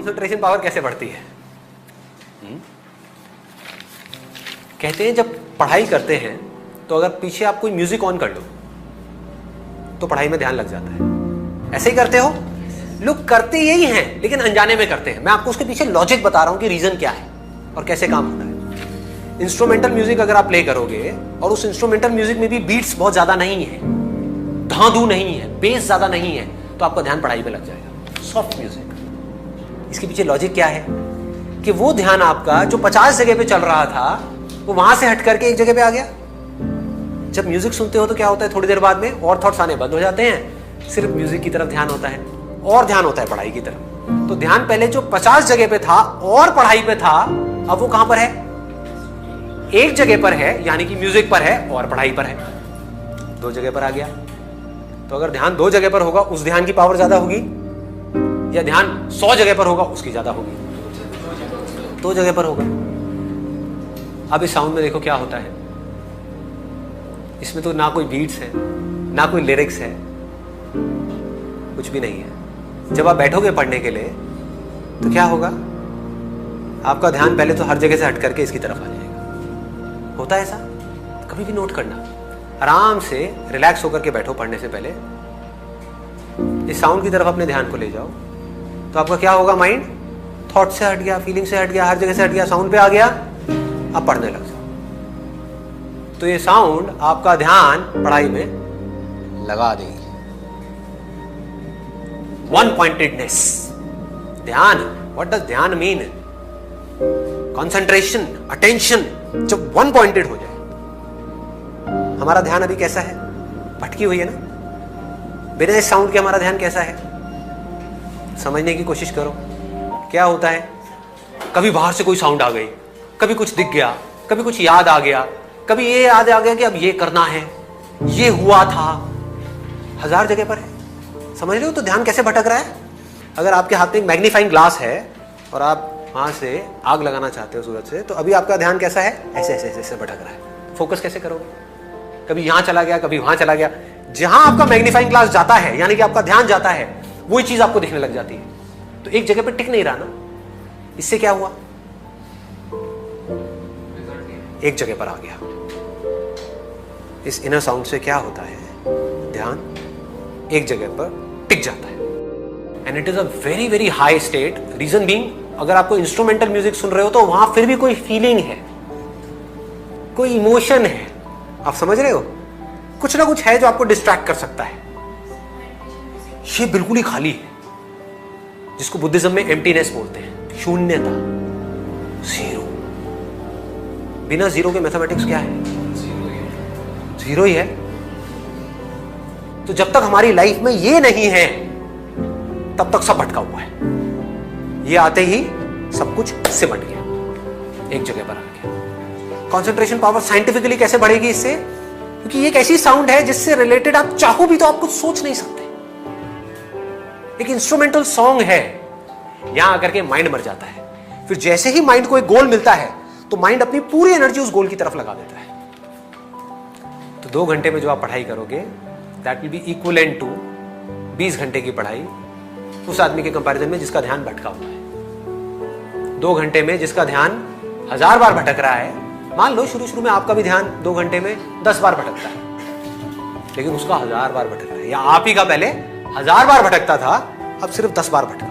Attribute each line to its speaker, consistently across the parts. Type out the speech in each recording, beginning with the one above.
Speaker 1: Concentration power कैसे बढ़ती है? कहते हैं जब पढ़ाई करते हैं तो अगर पीछे आप कोई म्यूजिक ऑन कर लो तो पढ़ाई में ध्यान लग जाता है। ऐसे ही करते हो? लोग करते यही हैं लेकिन अनजाने में करते हैं। मैं आपको उसके पीछे लॉजिक बता रहा हूं कि रीजन क्या है और कैसे काम होता है। इंस्ट्रूमेंटल म्यूजिक अगर आप प्ले करोगे और उस इंस्ट्रूमेंटल म्यूजिक में भी बीट्स बहुत ज्यादा नहीं है, धांधू नहीं है, बेस ज्यादा नहीं है, तो आपका ध्यान पढ़ाई में लग जाएगा। सॉफ्ट म्यूजिक, इसके पीछे लॉजिक क्या है कि वो ध्यान आपका जो 50 जगह पे चल रहा था वो वहां से हट करके एक जगह पे आ गया। जब म्यूजिक सुनते हो तो क्या होता है, थोड़ी देर बाद में और थॉट्स आने बंद हो जाते हैं, सिर्फ म्यूजिक की तरफ ध्यान होता है और ध्यान होता है पढ़ाई की तरफ। तो ध्यान पहले जो 50 जगह पे था और पढ़ाई पे था, अब वो कहां पर है? एक जगह पर है, यानी कि म्यूजिक पर है और पढ़ाई पर है। 2 जगह पर आ गया। तो अगर ध्यान 2 जगह पर होगा उस ध्यान की पावर ज्यादा होगी, या ध्यान 100 जगह पर होगा उसकी ज्यादा होगी? 2 जगह पर होगा। अब इस साउंड में देखो क्या होता है। इसमें तो ना कोई बीट्स है, ना कोई लिरिक्स है, कुछ भी नहीं है। जब आप बैठोगे पढ़ने के लिए तो क्या होगा? आपका ध्यान पहले तो हर जगह से हट करके इसकी तरफ आ जाएगा। होता है ऐसा? कभी भी नोट करना। आराम से रिलैक्स होकर के बैठो पढ़ने से पहले, इस साउंड की तरफ अपने ध्यान को ले जाओ तो आपका क्या होगा? माइंड थॉट से हट गया, फीलिंग से हट गया, हर जगह से हट गया, साउंड पे आ गया, अब पढ़ने लग जाओ। तो ये साउंड आपका ध्यान पढ़ाई में लगा देगी। वन पॉइंटेडनेस, ध्यान। व्हाट डज ध्यान मीन? कंसंट्रेशन, अटेंशन, जब वन पॉइंटेड हो जाए। हमारा ध्यान अभी कैसा है? भटकी हुई है ना। बिना इस साउंड के हमारा ध्यान कैसा है? समझने की कोशिश करो। क्या होता है? कभी बाहर से कोई साउंड आ गई, कभी कुछ दिख गया, कभी कुछ याद आ गया, कभी ये याद आ गया कि अब ये करना है, ये हुआ था, 1000 जगह पर है। समझ रहे हो? तो ध्यान कैसे भटक रहा है। अगर आपके हाथ में एक मैग्नीफाइंग ग्लास है और आप वहां से आग लगाना चाहते हो सूरज से, तो अभी आपका ध्यान कैसा है? ऐसे ऐसे ऐसे, ऐसे भटक रहा है। फोकस कैसे करोगे? कभी यहां चला गया, कभी वहां चला गया। जहां आपका मैग्नीफाइंग ग्लास जाता है, यानी कि आपका ध्यान जाता है, वही चीज आपको दिखने लग जाती है। तो एक जगह पर टिक नहीं रहा ना। इससे क्या हुआ? एक जगह पर आ गया। इस इनर साउंड से क्या होता है? ध्यान एक जगह पर टिक जाता है। And it is a very very high state. Reason being, अगर आपको इंस्ट्रूमेंटल म्यूजिक सुन रहे हो तो वहां फिर भी कोई फीलिंग है, कोई इमोशन है। आप समझ रहे हो? कुछ ना कुछ है जो आपको डिस्ट्रैक्ट कर सकता है। ये बिल्कुल ही खाली है, जिसको बुद्धिज्म में एम्प्टीनेस बोलते हैं, शून्यता, जीरो। बिना जीरो के मैथमेटिक्स क्या है? जीरो ही है। तो जब तक हमारी लाइफ में ये नहीं है तब तक सब भटका हुआ है। ये आते ही सब कुछ सिमट गया, एक जगह पर आ गया। कंसंट्रेशन पावर साइंटिफिकली कैसे बढ़ेगी इससे? क्योंकि ये एक ऐसी साउंड है जिससे रिलेटेड आप चाहो भी तो आप कुछ सोच नहीं सकते। एक इंस्ट्रूमेंटल सॉन्ग है, यहां आकर के माइंड मर जाता है। फिर जैसे ही माइंड को एक गोल मिलता है तो माइंड अपनी पूरी एनर्जी उस गोल की तरफ लगा देता है। तो 2 घंटे में जो आप पढ़ाई करोगे, that will be equivalent to 20 घंटे की पढ़ाई उस आदमी के कंपैरिजन में जिसका ध्यान भटका हुआ है। 2 घंटे में जिसका ध्यान 1000 बार भटक रहा है, मान लो शुरू में आपका भी ध्यान 2 घंटे में 10 बार भटकता है, लेकिन उसका 1000 बार भटक रहा है। या आप ही का पहले 1000 बार भटकता था, अब सिर्फ 10 बार भटका।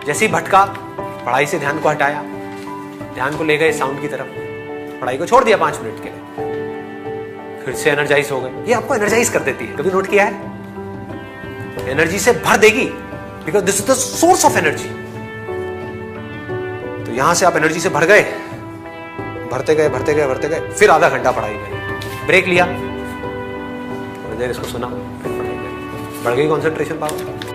Speaker 1: जैसे ही भटका, पढ़ाई से ध्यान को हटाया, ध्यान को ले गए साउंड की तरफ, पढ़ाई को छोड़ दिया 5 मिनट के लिए, फिर से एनर्जाइज हो गए। ये आपको एनर्जाइज कर देती है। कभी नोट किया है? एनर्जी से भर देगी, because this is the source of energy. तो यहां से आप एनर्जी से भर गए, भरते गए भरते गए भरते गए, फिर आधा घंटा पढ़ाई करी, ब्रेक लिया, थोड़ी देर इसको सुना, फिर पढ़ाई करी, बढ़ गई कंसंट्रेशन पावर।